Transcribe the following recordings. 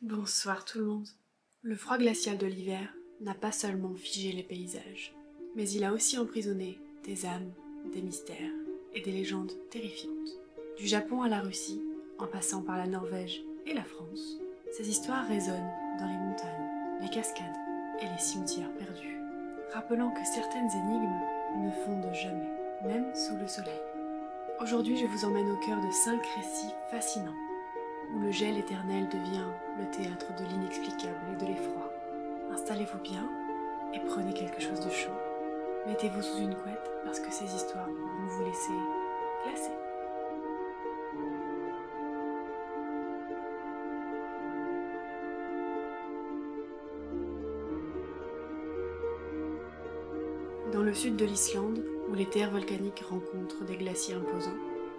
Bonsoir tout le monde. Le froid glacial de l'hiver n'a pas seulement figé les paysages, mais il a aussi emprisonné des âmes, des mystères et des légendes terrifiantes. Du Japon à la Russie, en passant par la Norvège et la France, ces histoires résonnent dans les montagnes, les cascades et les cimetières perdus, rappelant que certaines énigmes ne fondent jamais, même sous le soleil. Aujourd'hui, je vous emmène au cœur de 5 récits fascinants, où le gel éternel devient le théâtre de l'inexplicable et de l'effroi. Installez-vous bien et prenez quelque chose de chaud. Mettez-vous sous une couette parce que ces histoires vont vous laisser glacés. Dans le sud de l'Islande, où les terres volcaniques rencontrent des glaciers imposants,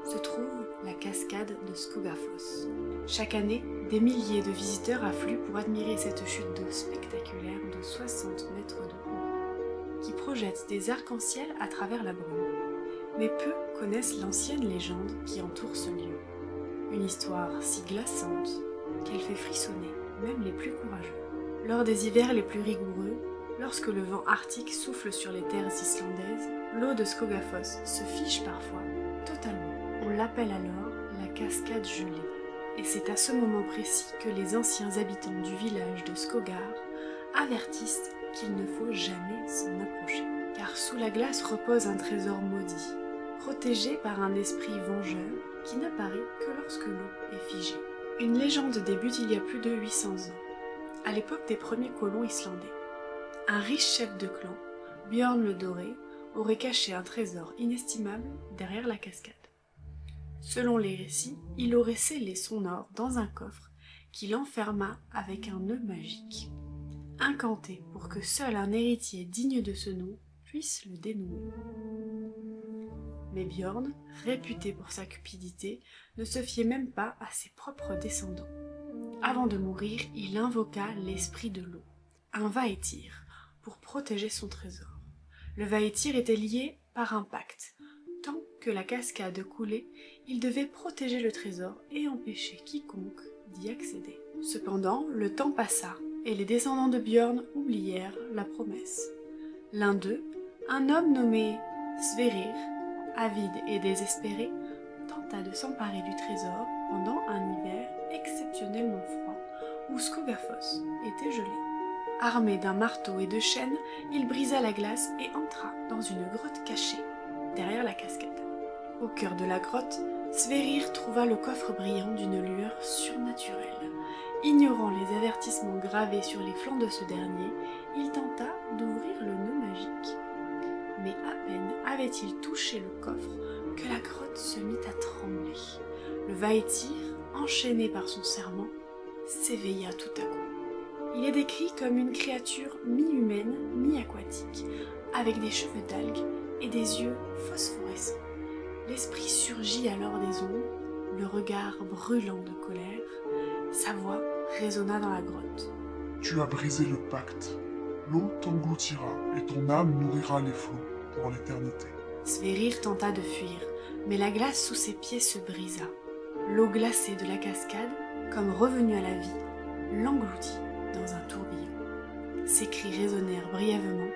se trouve la cascade de Skogafoss. Chaque année, des milliers de visiteurs affluent pour admirer cette chute d'eau spectaculaire de 60 mètres de haut, qui projette des arcs-en-ciel à travers la brume. Mais peu connaissent l'ancienne légende qui entoure ce lieu. Une histoire si glaçante qu'elle fait frissonner même les plus courageux. Lors des hivers les plus rigoureux, lorsque le vent arctique souffle sur les terres islandaises, l'eau de Skogafoss se fige parfois totalement. On l'appelle alors la cascade gelée. Et c'est à ce moment précis que les anciens habitants du village de Skogar avertissent qu'il ne faut jamais s'en approcher. Car sous la glace repose un trésor maudit, protégé par un esprit vengeur qui n'apparaît que lorsque l'eau est figée. Une légende débute il y a plus de 800 ans, à l'époque des premiers colons islandais. Un riche chef de clan, Björn le Doré, aurait caché un trésor inestimable derrière la cascade. Selon les récits, il aurait scellé son or dans un coffre qu'il enferma avec un nœud magique, incanté pour que seul un héritier digne de ce nom puisse le dénouer. Mais Björn, réputé pour sa cupidité, ne se fiait même pas à ses propres descendants. Avant de mourir, il invoqua l'esprit de l'eau, un Vaetir, pour protéger son trésor. Le Vaetir était lié par un pacte. Tant que la cascade coulait, il devait protéger le trésor et empêcher quiconque d'y accéder. Cependant, le temps passa et les descendants de Björn oublièrent la promesse. L'un d'eux, un homme nommé Sverrir, avide et désespéré, tenta de s'emparer du trésor pendant un hiver exceptionnellement froid où Skogafoss était gelé. Armé d'un marteau et de chaînes, il brisa la glace et entra dans une grotte cachée, derrière la cascade. Au cœur de la grotte, Sverrir trouva le coffre brillant d'une lueur surnaturelle. Ignorant les avertissements gravés sur les flancs de ce dernier, il tenta d'ouvrir le nœud magique. Mais à peine avait-il touché le coffre que la grotte se mit à trembler. Le Vaetir, enchaîné par son serment, s'éveilla tout à coup. Il est décrit comme une créature mi-humaine, mi-aquatique, avec des cheveux d'algues et des yeux phosphorescents. L'esprit surgit alors des ombres, le regard brûlant de colère. Sa voix résonna dans la grotte. Tu as brisé le pacte. L'eau t'engloutira et ton âme nourrira les flots pour l'éternité. Sverrir tenta de fuir, mais la glace sous ses pieds se brisa. L'eau glacée de la cascade, comme revenue à la vie, l'engloutit dans un tourbillon. Ses cris résonnèrent brièvement,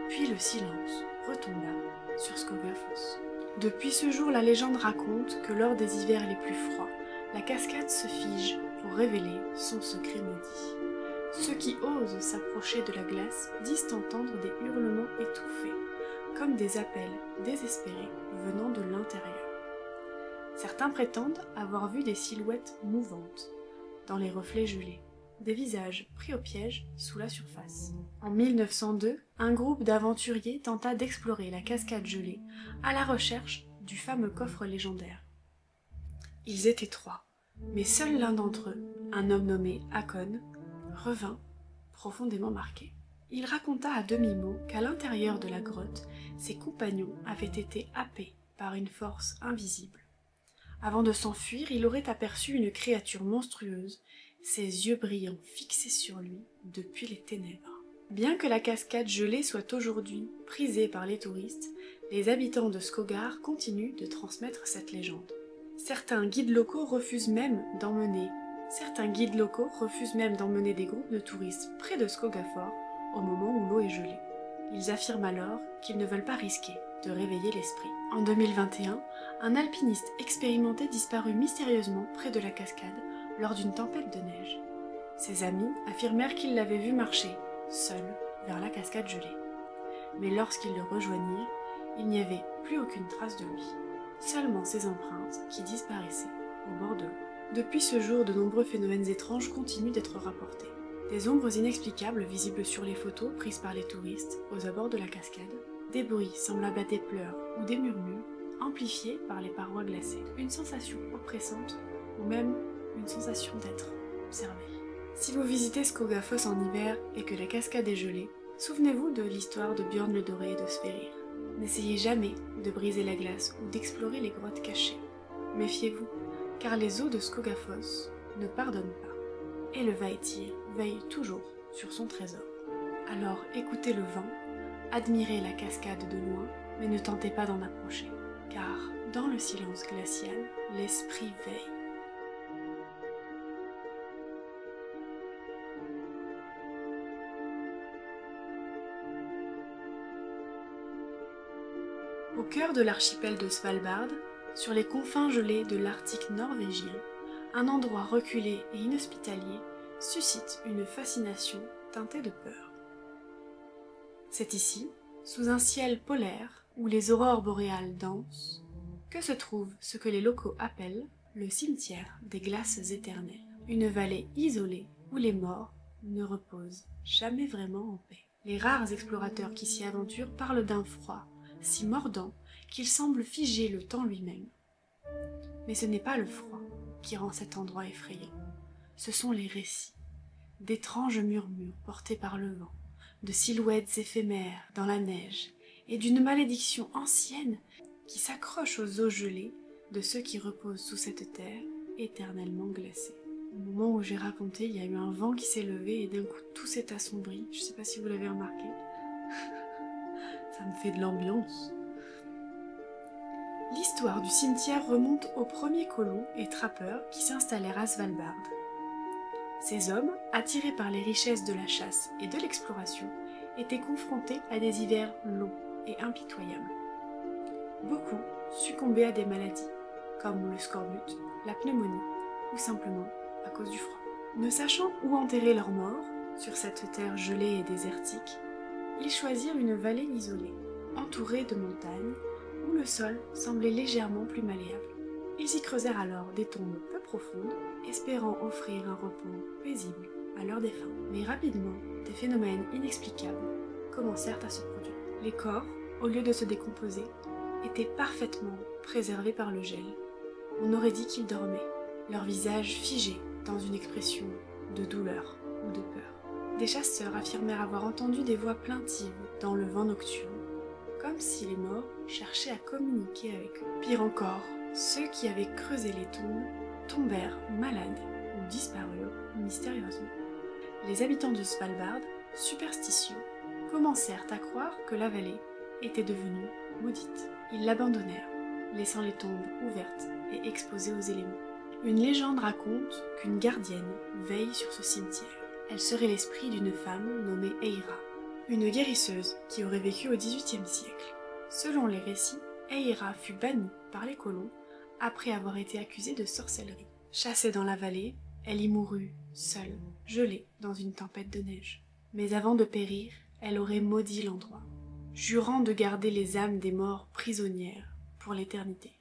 puis le silence retomba sur Skogafoss. Depuis ce jour, la légende raconte que lors des hivers les plus froids, la cascade se fige pour révéler son secret maudit. Ceux qui osent s'approcher de la glace disent entendre des hurlements étouffés, comme des appels désespérés venant de l'intérieur. Certains prétendent avoir vu des silhouettes mouvantes dans les reflets gelés, des visages pris au piège sous la surface. En 1902, un groupe d'aventuriers tenta d'explorer la cascade gelée à la recherche du fameux coffre légendaire. Ils étaient 3, mais seul l'un d'entre eux, un homme nommé Hakon, revint profondément marqué. Il raconta à demi-mot qu'à l'intérieur de la grotte, ses compagnons avaient été happés par une force invisible. Avant de s'enfuir, il aurait aperçu une créature monstrueuse, ses yeux brillants fixés sur lui depuis les ténèbres. Bien que la cascade gelée soit aujourd'hui prisée par les touristes, les habitants de Skogar continuent de transmettre cette légende. Certains guides locaux refusent même d'emmener Certains guides locaux refusent même d'emmener des groupes de touristes près de Skogafor au moment où l'eau est gelée. Ils affirment alors qu'ils ne veulent pas risquer de réveiller l'esprit. En 2021, un alpiniste expérimenté disparut mystérieusement près de la cascade lors d'une tempête de neige. Ses amis affirmèrent qu'ils l'avaient vu marcher, seul, vers la cascade gelée. Mais lorsqu'ils le rejoignirent, il n'y avait plus aucune trace de lui. Seulement ses empreintes qui disparaissaient au bord de l'eau. Depuis ce jour, de nombreux phénomènes étranges continuent d'être rapportés. Des ombres inexplicables visibles sur les photos prises par les touristes aux abords de la cascade, des bruits semblables à des pleurs ou des murmures, amplifiés par les parois glacées, une sensation oppressante ou même une sensation d'être observé. Si vous visitez Skogafoss en hiver et que la cascade est gelée, souvenez-vous de l'histoire de Björn le Doré et de Sverrir. N'essayez jamais de briser la glace ou d'explorer les grottes cachées. Méfiez-vous, car les eaux de Skogafoss ne pardonnent pas, et le Vættir veille toujours sur son trésor. Alors écoutez le vent, admirez la cascade de loin, mais ne tentez pas d'en approcher, car dans le silence glacial, l'esprit veille. Au cœur de l'archipel de Svalbard, sur les confins gelés de l'Arctique norvégien, un endroit reculé et inhospitalier suscite une fascination teintée de peur. C'est ici, sous un ciel polaire où les aurores boréales dansent, que se trouve ce que les locaux appellent le cimetière des glaces éternelles, une vallée isolée où les morts ne reposent jamais vraiment en paix. Les rares explorateurs qui s'y aventurent parlent d'un froid si mordant qu'il semble figer le temps lui-même. Mais ce n'est pas le froid qui rend cet endroit effrayant, ce sont les récits, d'étranges murmures portés par le vent, de silhouettes éphémères dans la neige et d'une malédiction ancienne qui s'accroche aux eaux gelées de ceux qui reposent sous cette terre éternellement glacée. Au moment où j'ai raconté, il y a eu un vent qui s'est levé et d'un coup tout s'est assombri. Je ne sais pas si vous l'avez remarqué. Ça me fait de l'ambiance. L'histoire du cimetière remonte aux premiers colons et trappeurs qui s'installèrent à Svalbard. Ces hommes, attirés par les richesses de la chasse et de l'exploration, étaient confrontés à des hivers longs et impitoyables. Beaucoup succombaient à des maladies, comme le scorbut, la pneumonie, ou simplement à cause du froid. Ne sachant où enterrer leurs morts, sur cette terre gelée et désertique, ils choisirent une vallée isolée, entourée de montagnes, où le sol semblait légèrement plus malléable. Ils y creusèrent alors des tombes peu profondes, espérant offrir un repos paisible à leurs défunts. Mais rapidement, des phénomènes inexplicables commencèrent à se produire. Les corps, au lieu de se décomposer, étaient parfaitement préservés par le gel. On aurait dit qu'ils dormaient, leurs visages figés dans une expression de douleur ou de peur. Des chasseurs affirmèrent avoir entendu des voix plaintives dans le vent nocturne, comme si les morts cherchaient à communiquer avec eux. Pire encore, ceux qui avaient creusé les tombes tombèrent malades ou disparurent mystérieusement. Les habitants de Svalbard, superstitieux, commencèrent à croire que la vallée était devenue maudite. Ils l'abandonnèrent, laissant les tombes ouvertes et exposées aux éléments. Une légende raconte qu'une gardienne veille sur ce cimetière. Elle serait l'esprit d'une femme nommée Eira, une guérisseuse qui aurait vécu au XVIIIe siècle. Selon les récits, Eira fut bannie par les colons après avoir été accusée de sorcellerie. Chassée dans la vallée, elle y mourut, seule, gelée dans une tempête de neige. Mais avant de périr, elle aurait maudit l'endroit, jurant de garder les âmes des morts prisonnières pour l'éternité.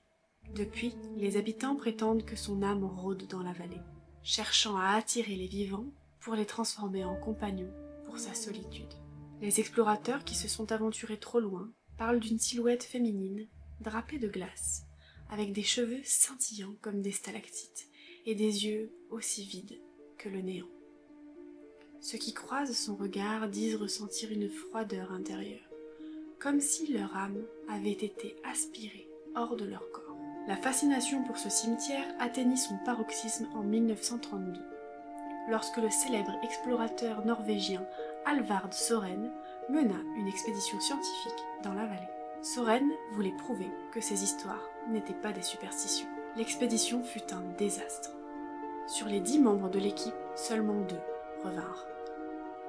Depuis, les habitants prétendent que son âme rôde dans la vallée, cherchant à attirer les vivants pour les transformer en compagnons pour sa solitude. Les explorateurs qui se sont aventurés trop loin parlent d'une silhouette féminine drapée de glace, avec des cheveux scintillants comme des stalactites et des yeux aussi vides que le néant. Ceux qui croisent son regard disent ressentir une froideur intérieure, comme si leur âme avait été aspirée hors de leur corps. La fascination pour ce cimetière atteignit son paroxysme en 1932, lorsque le célèbre explorateur norvégien Alvard Søren mena une expédition scientifique dans la vallée. Søren voulait prouver que ces histoires n'étaient pas des superstitions. L'expédition fut un désastre. Sur les 10 membres de l'équipe, seulement 2 revinrent.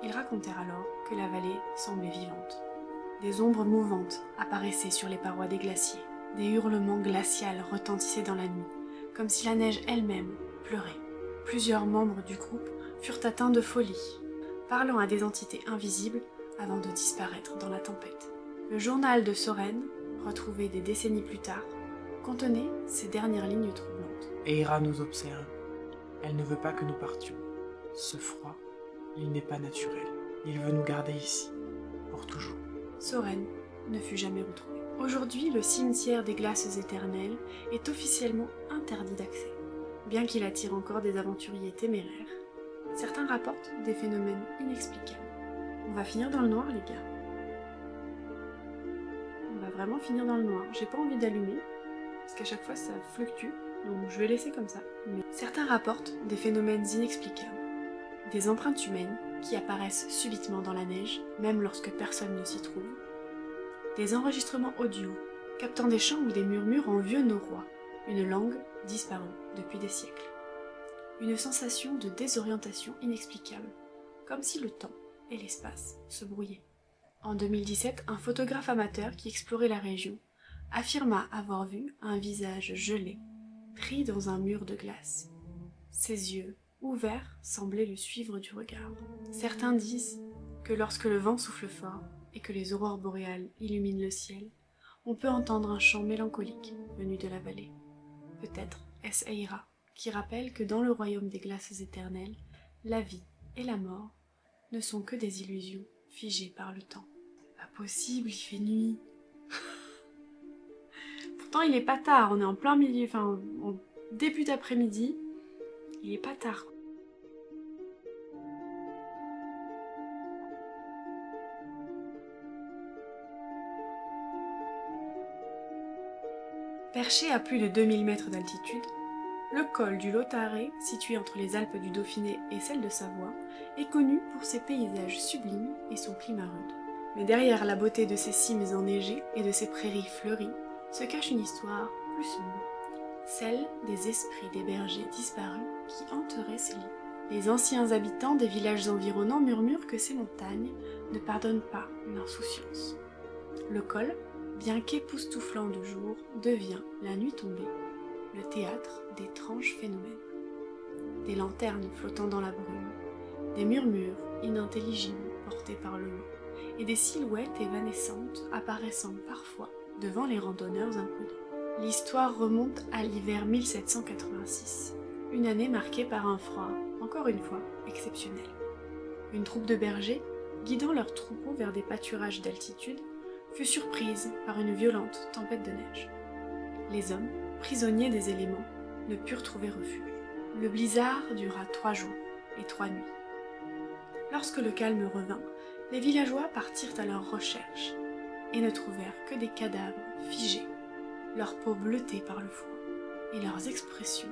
Ils racontèrent alors que la vallée semblait vivante. Des ombres mouvantes apparaissaient sur les parois des glaciers. Des hurlements glaciaux retentissaient dans la nuit, comme si la neige elle-même pleurait. Plusieurs membres du groupe furent atteints de folie, parlant à des entités invisibles avant de disparaître dans la tempête. Le journal de Soren, retrouvé des décennies plus tard, contenait ces dernières lignes troublantes. Eira nous observe. Elle ne veut pas que nous partions. Ce froid, il n'est pas naturel. Il veut nous garder ici, pour toujours. Soren ne fut jamais retrouvé. Aujourd'hui, le cimetière des glaces éternelles est officiellement interdit d'accès, bien qu'il attire encore des aventuriers téméraires. Certains rapportent des phénomènes inexplicables. On va finir dans le noir, les gars. On va vraiment finir dans le noir. J'ai pas envie d'allumer, parce qu'à chaque fois ça fluctue, donc je vais laisser comme ça. Mais certains rapportent des phénomènes inexplicables. Des empreintes humaines qui apparaissent subitement dans la neige, même lorsque personne ne s'y trouve. Des enregistrements audio, captant des chants ou des murmures en vieux norrois, une langue disparue depuis des siècles. Une sensation de désorientation inexplicable, comme si le temps et l'espace se brouillaient. En 2017, un photographe amateur qui explorait la région affirma avoir vu un visage gelé, pris dans un mur de glace. Ses yeux, ouverts, semblaient le suivre du regard. Certains disent que lorsque le vent souffle fort et que les aurores boréales illuminent le ciel, on peut entendre un chant mélancolique venu de la vallée. Peut-être est-ce Eira qui rappelle que dans le royaume des glaces éternelles, la vie et la mort ne sont que des illusions figées par le temps. Pas possible, il fait nuit. Pourtant il est pas tard, on est en plein milieu, enfin en début d'après-midi, il est pas tard. Perché à plus de 2000 mètres d'altitude, le col du Lautaret, situé entre les Alpes du Dauphiné et celles de Savoie, est connu pour ses paysages sublimes et son climat rude. Mais derrière la beauté de ses cimes enneigées et de ses prairies fleuries, se cache une histoire plus sombre, celle des esprits des bergers disparus qui hanteraient ces lieux. Les anciens habitants des villages environnants murmurent que ces montagnes ne pardonnent pas l'insouciance. Le col, bien qu'époustouflant de jour, devient, la nuit tombée, le théâtre d'étranges phénomènes. Des lanternes flottant dans la brume, des murmures inintelligibles portés par le vent, et des silhouettes évanescentes apparaissant parfois devant les randonneurs imprudents. L'histoire remonte à l'hiver 1786, une année marquée par un froid, encore une fois, exceptionnel. Une troupe de bergers, guidant leurs troupeaux vers des pâturages d'altitude, fut surprise par une violente tempête de neige. Les hommes, prisonniers des éléments, ne purent trouver refuge. Le blizzard dura 3 jours et 3 nuits. Lorsque le calme revint, les villageois partirent à leur recherche et ne trouvèrent que des cadavres figés, leur peau bleutée par le froid et leurs expressions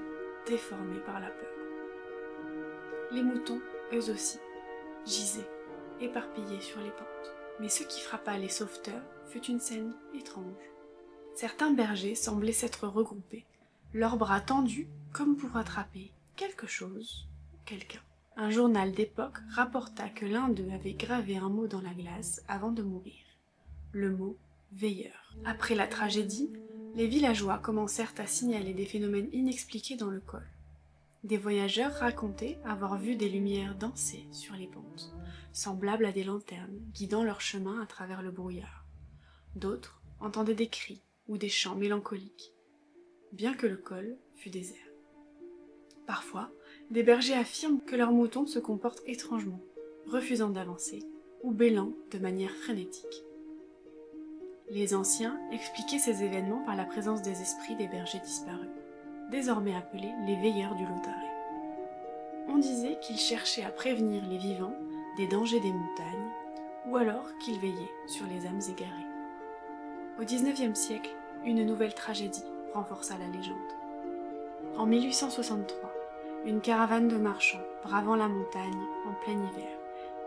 déformées par la peur. Les moutons, eux aussi, gisaient, éparpillés sur les pentes. Mais ce qui frappa les sauveteurs fut une scène étrange. Certains bergers semblaient s'être regroupés, leurs bras tendus comme pour attraper quelque chose ou quelqu'un. Un journal d'époque rapporta que l'un d'eux avait gravé un mot dans la glace avant de mourir. Le mot « veilleur ». Après la tragédie, les villageois commencèrent à signaler des phénomènes inexpliqués dans le col. Des voyageurs racontaient avoir vu des lumières danser sur les pentes, semblables à des lanternes guidant leur chemin à travers le brouillard. D'autres entendaient des cris ou des chants mélancoliques, bien que le col fût désert. Parfois, des bergers affirment que leurs moutons se comportent étrangement, refusant d'avancer ou bêlant de manière frénétique. Les anciens expliquaient ces événements par la présence des esprits des bergers disparus, désormais appelés les veilleurs du Lautaret. On disait qu'ils cherchaient à prévenir les vivants des dangers des montagnes, ou alors qu'ils veillaient sur les âmes égarées. Au XIXe siècle, une nouvelle tragédie renforça la légende. En 1863, une caravane de marchands bravant la montagne en plein hiver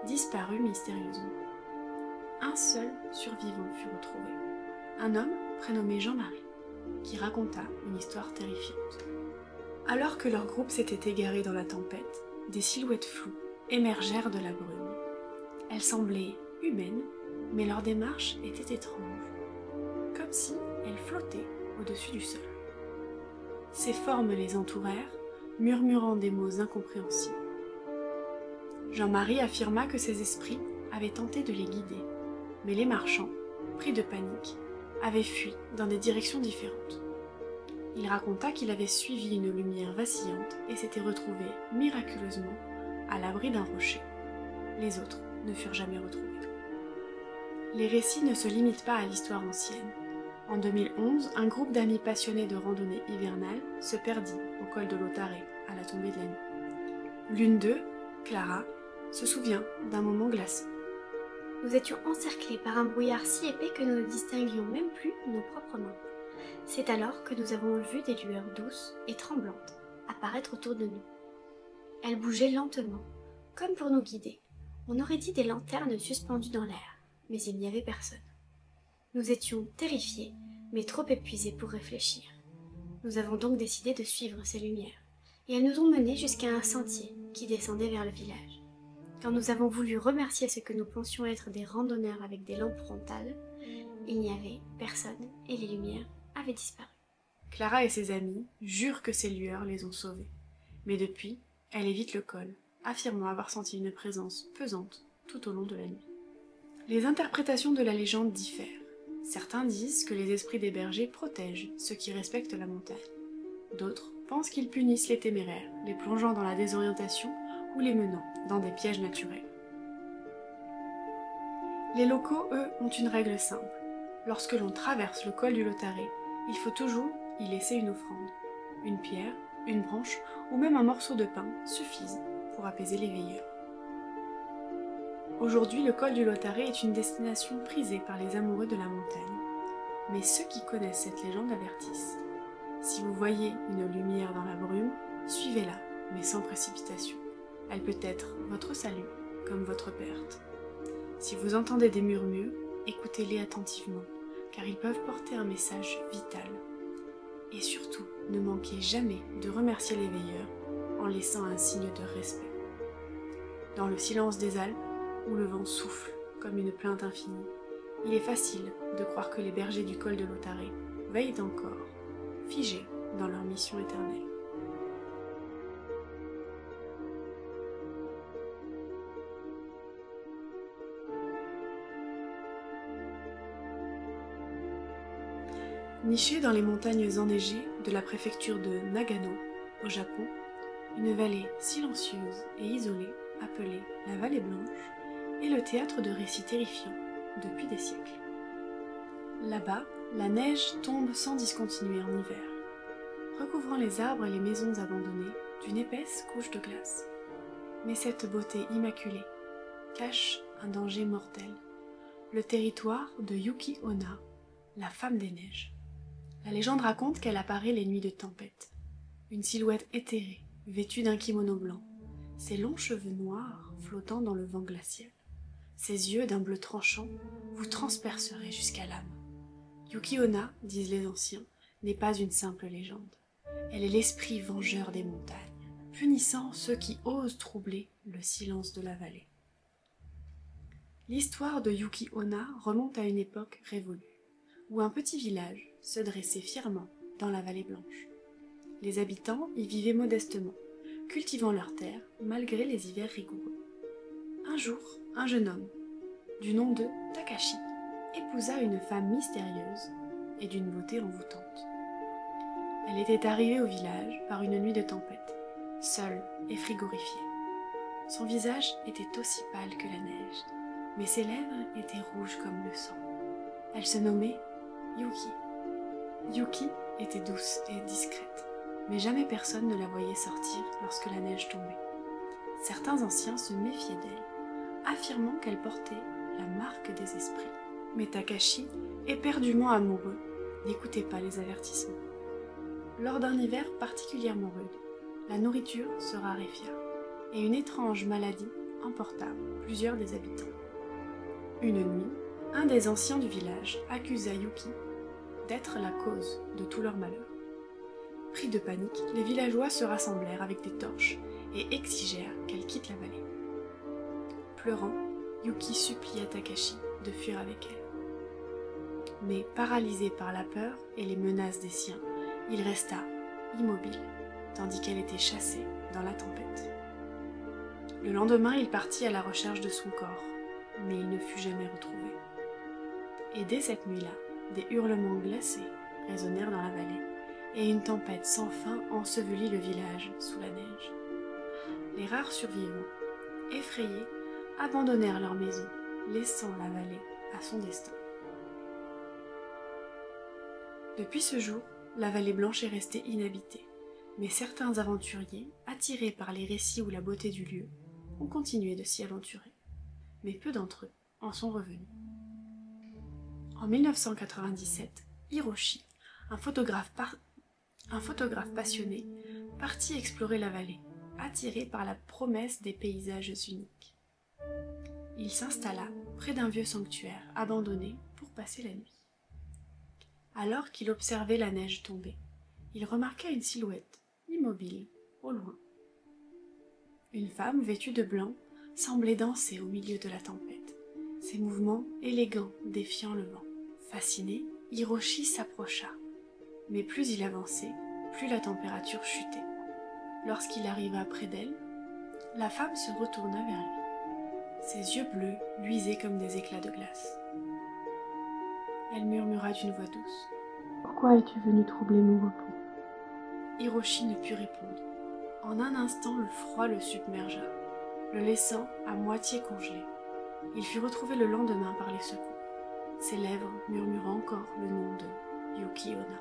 disparut mystérieusement. Un seul survivant fut retrouvé, un homme prénommé Jean-Marie, qui raconta une histoire terrifiante. Alors que leur groupe s'était égaré dans la tempête, des silhouettes floues émergèrent de la brume. Elles semblaient humaines, mais leur démarche était étrange, comme si elles flottaient au-dessus du sol. Ces formes les entourèrent, murmurant des mots incompréhensibles. Jean-Marie affirma que ces esprits avaient tenté de les guider, mais les marchands, pris de panique, avaient fui dans des directions différentes. Il raconta qu'il avait suivi une lumière vacillante et s'était retrouvé miraculeusement à l'abri d'un rocher. Les autres ne furent jamais retrouvés. Les récits ne se limitent pas à l'histoire ancienne. En 2011, un groupe d'amis passionnés de randonnée hivernale se perdit au col de l'Otaré à la tombée de la nuit. L'une d'eux, Clara, se souvient d'un moment glaçant. Nous étions encerclés par un brouillard si épais que nous ne distinguions même plus nos propres mains. C'est alors que nous avons vu des lueurs douces et tremblantes apparaître autour de nous. Elles bougeaient lentement, comme pour nous guider. On aurait dit des lanternes suspendues dans l'air, mais il n'y avait personne. Nous étions terrifiés, mais trop épuisés pour réfléchir. Nous avons donc décidé de suivre ces lumières, et elles nous ont menés jusqu'à un sentier qui descendait vers le village. Quand nous avons voulu remercier ce que nous pensions être des randonneurs avec des lampes frontales, il n'y avait personne et les lumières avaient disparu. Clara et ses amis jurent que ces lueurs les ont sauvés, mais depuis, elle évite le col, affirmant avoir senti une présence pesante tout au long de la nuit. Les interprétations de la légende diffèrent. Certains disent que les esprits des bergers protègent ceux qui respectent la montagne. D'autres pensent qu'ils punissent les téméraires, les plongeant dans la désorientation ou les menant dans des pièges naturels. Les locaux, eux, ont une règle simple. Lorsque l'on traverse le col du Lotaré, il faut toujours y laisser une offrande. Une pierre, une branche ou même un morceau de pain suffisent pour apaiser les veilleurs. Aujourd'hui, le col du Lotaré est une destination prisée par les amoureux de la montagne. Mais ceux qui connaissent cette légende avertissent. Si vous voyez une lumière dans la brume, suivez-la, mais sans précipitation. Elle peut être votre salut, comme votre perte. Si vous entendez des murmures, écoutez-les attentivement, car ils peuvent porter un message vital. Et surtout, ne manquez jamais de remercier les veilleurs en laissant un signe de respect. Dans le silence des Alpes, où le vent souffle comme une plainte infinie, il est facile de croire que les bergers du col de l'Otaré veillent encore, figés dans leur mission éternelle. Nichée dans les montagnes enneigées de la préfecture de Nagano, au Japon, une vallée silencieuse et isolée, appelée la Vallée Blanche, est le théâtre de récits terrifiants depuis des siècles. Là-bas, la neige tombe sans discontinuer en hiver, recouvrant les arbres et les maisons abandonnées d'une épaisse couche de glace. Mais cette beauté immaculée cache un danger mortel, le territoire de Yuki Onna, la femme des neiges. La légende raconte qu'elle apparaît les nuits de tempête, une silhouette éthérée, vêtue d'un kimono blanc, ses longs cheveux noirs flottant dans le vent glacial. Ses yeux d'un bleu tranchant vous transperceraient jusqu'à l'âme. Yuki Onna, disent les anciens, n'est pas une simple légende. Elle est l'esprit vengeur des montagnes, punissant ceux qui osent troubler le silence de la vallée. L'histoire de Yuki Onna remonte à une époque révolue, où un petit village se dressait fièrement dans la vallée blanche. Les habitants y vivaient modestement, cultivant leurs terres malgré les hivers rigoureux. Un jour, un jeune homme, du nom de Takashi, épousa une femme mystérieuse et d'une beauté envoûtante. Elle était arrivée au village par une nuit de tempête, seule et frigorifiée. Son visage était aussi pâle que la neige, mais ses lèvres étaient rouges comme le sang. Elle se nommait Yuki. Yuki était douce et discrète, mais jamais personne ne la voyait sortir lorsque la neige tombait. Certains anciens se méfiaient d'elle, affirmant qu'elle portait la marque des esprits. Mais Takashi, éperdument amoureux, n'écoutait pas les avertissements. Lors d'un hiver particulièrement rude, la nourriture se raréfia, et une étrange maladie emporta plusieurs des habitants. Une nuit, un des anciens du village accusa Yuki d'être la cause de tout leur malheur. Pris de panique, les villageois se rassemblèrent avec des torches et exigèrent qu'elle quitte la vallée. Pleurant, Yuki supplia Takashi de fuir avec elle. Mais paralysé par la peur et les menaces des siens, il resta immobile, tandis qu'elle était chassée dans la tempête. Le lendemain, il partit à la recherche de son corps, mais il ne fut jamais retrouvé. Et dès cette nuit-là, des hurlements glacés résonnèrent dans la vallée, et une tempête sans fin ensevelit le village sous la neige. Les rares survivants, effrayés, abandonnèrent leur maison, laissant la vallée à son destin. Depuis ce jour, la vallée blanche est restée inhabitée, mais certains aventuriers, attirés par les récits ou la beauté du lieu, ont continué de s'y aventurer. Mais peu d'entre eux en sont revenus. En 1997, Hiroshi, un photographe passionné, partit explorer la vallée, attiré par la promesse des paysages uniques. Il s'installa près d'un vieux sanctuaire abandonné pour passer la nuit. Alors qu'il observait la neige tomber, il remarqua une silhouette, immobile, au loin. Une femme vêtue de blanc semblait danser au milieu de la tempête, ses mouvements élégants défiant le vent. Fasciné, Hiroshi s'approcha, mais plus il avançait, plus la température chutait. Lorsqu'il arriva près d'elle, la femme se retourna vers lui. Ses yeux bleus luisaient comme des éclats de glace. Elle murmura d'une voix douce. « Pourquoi es-tu venu troubler mon repos ?» Hiroshi ne put répondre. En un instant, le froid le submergea, le laissant à moitié congelé. Il fut retrouvé le lendemain par les secours. Ses lèvres murmurant encore le nom de Yuki Onna.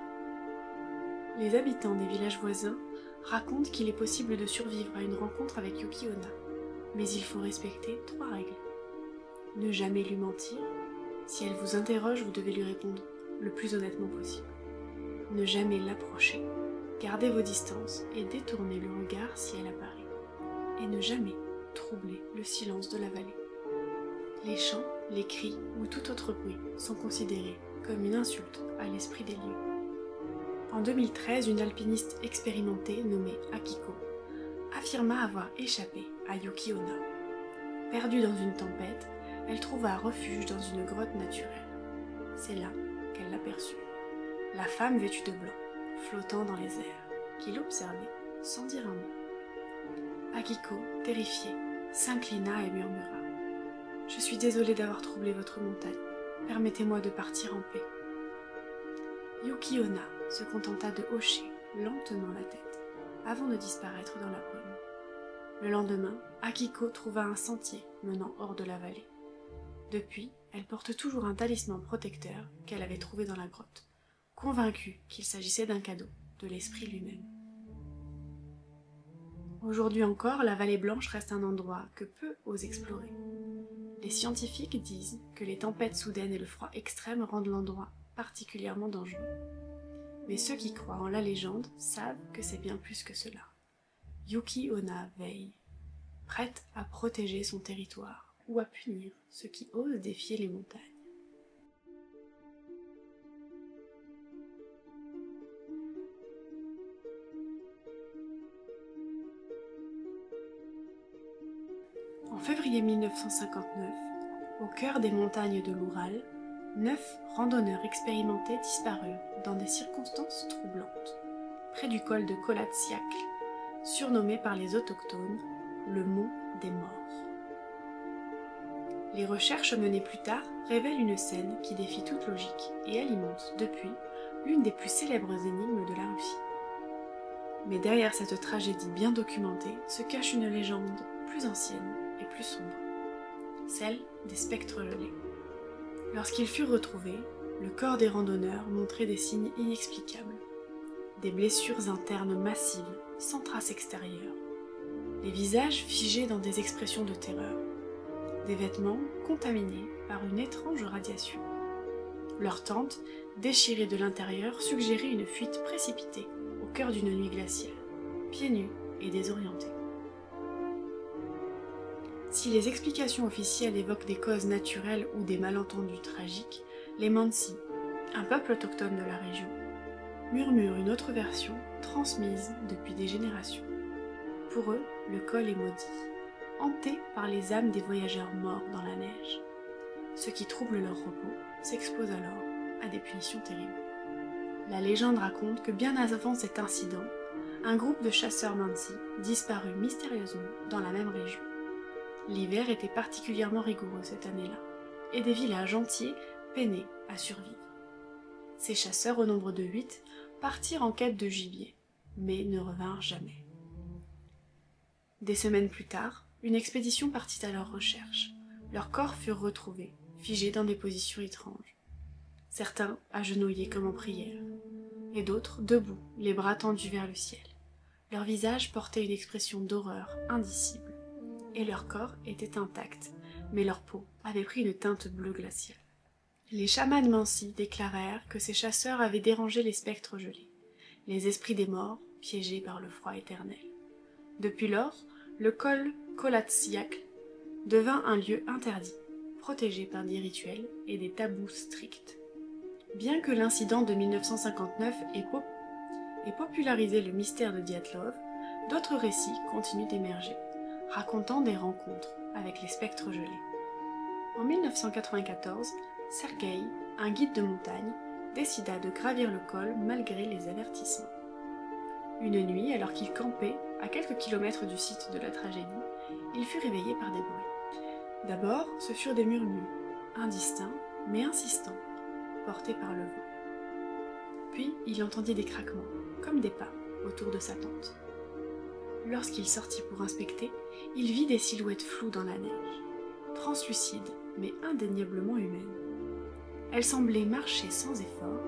Les habitants des villages voisins racontent qu'il est possible de survivre à une rencontre avec Yuki Onna, mais il faut respecter 3 règles. Ne jamais lui mentir. Si elle vous interroge, vous devez lui répondre le plus honnêtement possible. Ne jamais l'approcher. Gardez vos distances et détournez le regard si elle apparaît. Et ne jamais troubler le silence de la vallée. Les chants, les cris ou tout autre bruit sont considérés comme une insulte à l'esprit des lieux. En 2013, une alpiniste expérimentée nommée Akiko affirma avoir échappé à Yuki Onna. Perdue dans une tempête, elle trouva refuge dans une grotte naturelle. C'est là qu'elle l'aperçut. La femme vêtue de blanc, flottant dans les airs, qui l'observait sans dire un mot. Akiko, terrifiée, s'inclina et murmura. « Je suis désolée d'avoir troublé votre montagne. Permettez-moi de partir en paix. » Yuki Onna se contenta de hocher lentement la tête, avant de disparaître dans la brume. Le lendemain, Akiko trouva un sentier menant hors de la vallée. Depuis, elle porte toujours un talisman protecteur qu'elle avait trouvé dans la grotte, convaincue qu'il s'agissait d'un cadeau de l'esprit lui-même. Aujourd'hui encore, la vallée blanche reste un endroit que peu osent explorer. Les scientifiques disent que les tempêtes soudaines et le froid extrême rendent l'endroit particulièrement dangereux. Mais ceux qui croient en la légende savent que c'est bien plus que cela. Yuki Onna veille, prête à protéger son territoire ou à punir ceux qui osent défier les montagnes. En février 1959, au cœur des montagnes de l'Oural, 9 randonneurs expérimentés disparurent dans des circonstances troublantes, près du col de Kolatsiakl, surnommé par les autochtones le mont des morts. Les recherches menées plus tard révèlent une scène qui défie toute logique et alimente, depuis, l'une des plus célèbres énigmes de la Russie. Mais derrière cette tragédie bien documentée se cache une légende plus ancienne et plus sombre, celle des spectres gelés. Lorsqu'ils furent retrouvés, le corps des randonneurs montrait des signes inexplicables, des blessures internes massives, sans traces extérieures, les visages figés dans des expressions de terreur, des vêtements contaminés par une étrange radiation. Leur tente, déchirée de l'intérieur, suggérait une fuite précipitée au cœur d'une nuit glaciale, pieds nus et désorientés. Si les explications officielles évoquent des causes naturelles ou des malentendus tragiques, les Mansi, un peuple autochtone de la région, murmurent une autre version transmise depuis des générations. Pour eux, le col est maudit, hanté par les âmes des voyageurs morts dans la neige. Ce qui trouble leur repos s'expose alors à des punitions terribles. La légende raconte que bien avant cet incident, un groupe de chasseurs Mansi disparut mystérieusement dans la même région. L'hiver était particulièrement rigoureux cette année-là, et des villages entiers peinaient à survivre. Ces chasseurs, au nombre de 8, partirent en quête de gibier, mais ne revinrent jamais. Des semaines plus tard, une expédition partit à leur recherche. Leurs corps furent retrouvés, figés dans des positions étranges. Certains agenouillés comme en prière, et d'autres debout, les bras tendus vers le ciel. Leurs visages portaient une expression d'horreur indicible, et leur corps était intact, mais leur peau avait pris une teinte bleue glaciale. Les chamans Mansi déclarèrent que ces chasseurs avaient dérangé les spectres gelés, les esprits des morts piégés par le froid éternel. Depuis lors, le col Kolatsiakl devint un lieu interdit, protégé par des rituels et des tabous stricts. Bien que l'incident de 1959 ait popularisé le mystère de Dyatlov, d'autres récits continuent d'émerger, racontant des rencontres avec les spectres gelés. En 1994, Sergueï, un guide de montagne, décida de gravir le col malgré les avertissements. Une nuit, alors qu'il campait à quelques kilomètres du site de la tragédie, il fut réveillé par des bruits. D'abord, ce furent des murmures, indistincts mais insistants, portés par le vent. Puis, il entendit des craquements, comme des pas, autour de sa tente. Lorsqu'il sortit pour inspecter, il vit des silhouettes floues dans la neige, translucides mais indéniablement humaines. Elles semblaient marcher sans effort,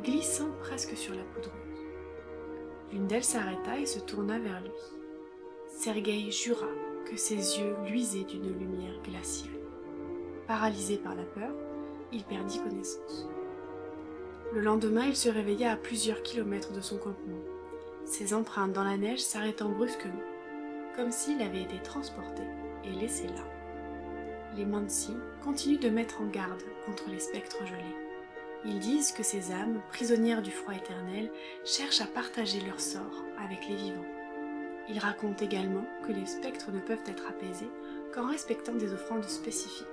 glissant presque sur la poudreuse. L'une d'elles s'arrêta et se tourna vers lui. Sergueï jura que ses yeux luisaient d'une lumière glaciale. Paralysé par la peur, il perdit connaissance. Le lendemain, il se réveilla à plusieurs kilomètres de son campement, ses empreintes dans la neige s'arrêtant brusquement, comme s'il avait été transporté et laissé là. Les Mansi continuent de mettre en garde contre les spectres gelés. Ils disent que ces âmes, prisonnières du froid éternel, cherchent à partager leur sort avec les vivants. Ils racontent également que les spectres ne peuvent être apaisés qu'en respectant des offrandes spécifiques,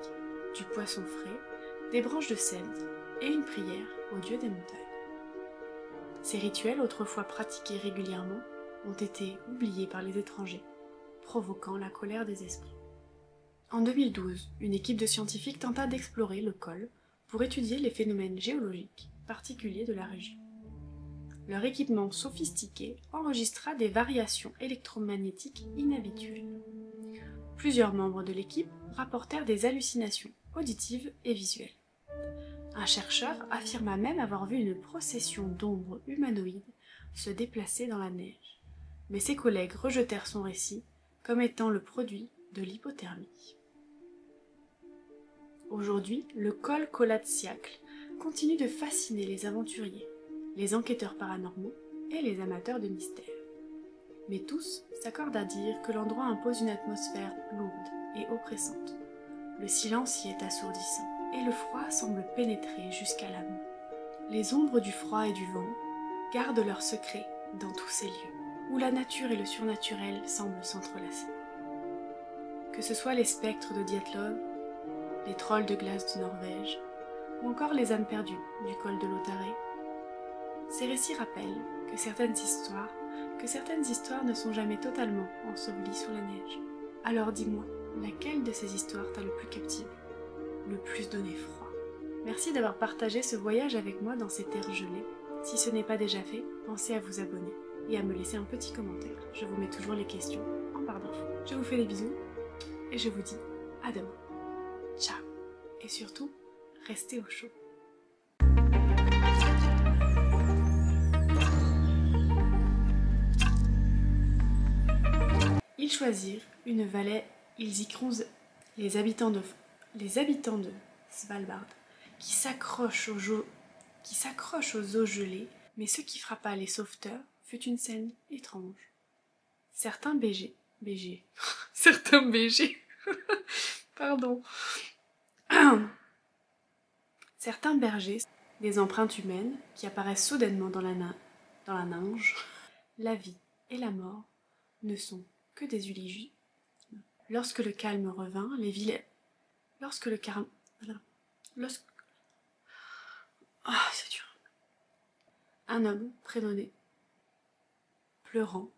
du poisson frais, des branches de cèdre et une prière au dieu des montagnes. Ces rituels, autrefois pratiqués régulièrement, ont été oubliés par les étrangers, provoquant la colère des esprits. En 2012, une équipe de scientifiques tenta d'explorer le col pour étudier les phénomènes géologiques particuliers de la région. Leur équipement sophistiqué enregistra des variations électromagnétiques inhabituelles. Plusieurs membres de l'équipe rapportèrent des hallucinations auditives et visuelles. Un chercheur affirma même avoir vu une procession d'ombres humanoïdes se déplacer dans la neige, mais ses collègues rejetèrent son récit comme étant le produit de l'hypothermie. Aujourd'hui, le col Kolatsiakl continue de fasciner les aventuriers, les enquêteurs paranormaux et les amateurs de mystère. Mais tous s'accordent à dire que l'endroit impose une atmosphère lourde et oppressante. Le silence y est assourdissant, et le froid semble pénétrer jusqu'à l'âme. Les ombres du froid et du vent gardent leurs secrets dans tous ces lieux, où la nature et le surnaturel semblent s'entrelacer. Que ce soit les spectres de Dyatlov, les trolls de glace de Norvège, ou encore les âmes perdues du col de Lautaret, ces récits rappellent que certaines histoires ne sont jamais totalement ensevelies sous la neige. Alors dis-moi, laquelle de ces histoires t'a le plus captivé, le plus donné froid? Merci d'avoir partagé ce voyage avec moi dans ces terres gelées. Si ce n'est pas déjà fait, pensez à vous abonner et à me laisser un petit commentaire. Je vous mets toujours les questions en barre d'infos. Je vous fais des bisous et je vous dis à demain. Ciao. Et surtout, restez au chaud. Ils choisirent une vallée, ils y creusent les habitants de Svalbard, qui s'accrochent aux eaux gelées, mais ce qui frappa les sauveteurs fut une scène étrange. Certains BG, pardon. Certains bergers, des empreintes humaines qui apparaissent soudainement dans la neige, la vie et la mort ne sont que des illusions. Lorsque le calme revint, les vilains... Lorsque le calme... Lorsque... Ah, c'est dur. Un homme prénommé pleurant,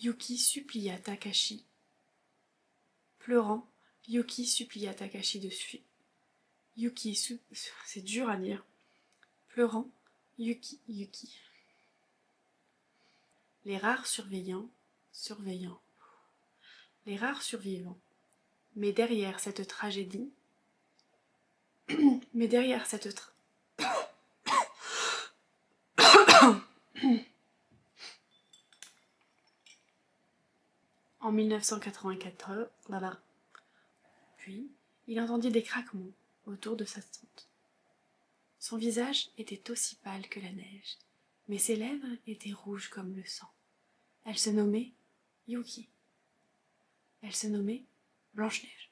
Yuki supplia Takashi. Pleurant, Yuki supplia Takashi de fuir. C'est dur à dire. Pleurant, Yuki. Les rares survivants. Mais derrière cette tragédie, en 1994, puis il entendit des craquements autour de sa tente. Son visage était aussi pâle que la neige, mais ses lèvres étaient rouges comme le sang. Elle se nommait Yuki. Elle se nommait Blanche-Neige.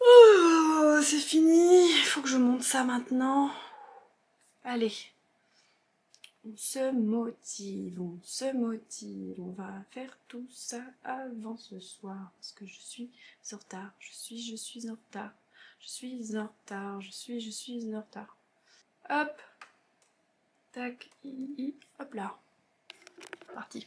Oh, c'est fini, il faut que je monte ça maintenant. Allez, on se motive, on va faire tout ça avant ce soir, parce que je suis en retard, je suis en retard, je suis en retard. Hop, tac, hop là, parti.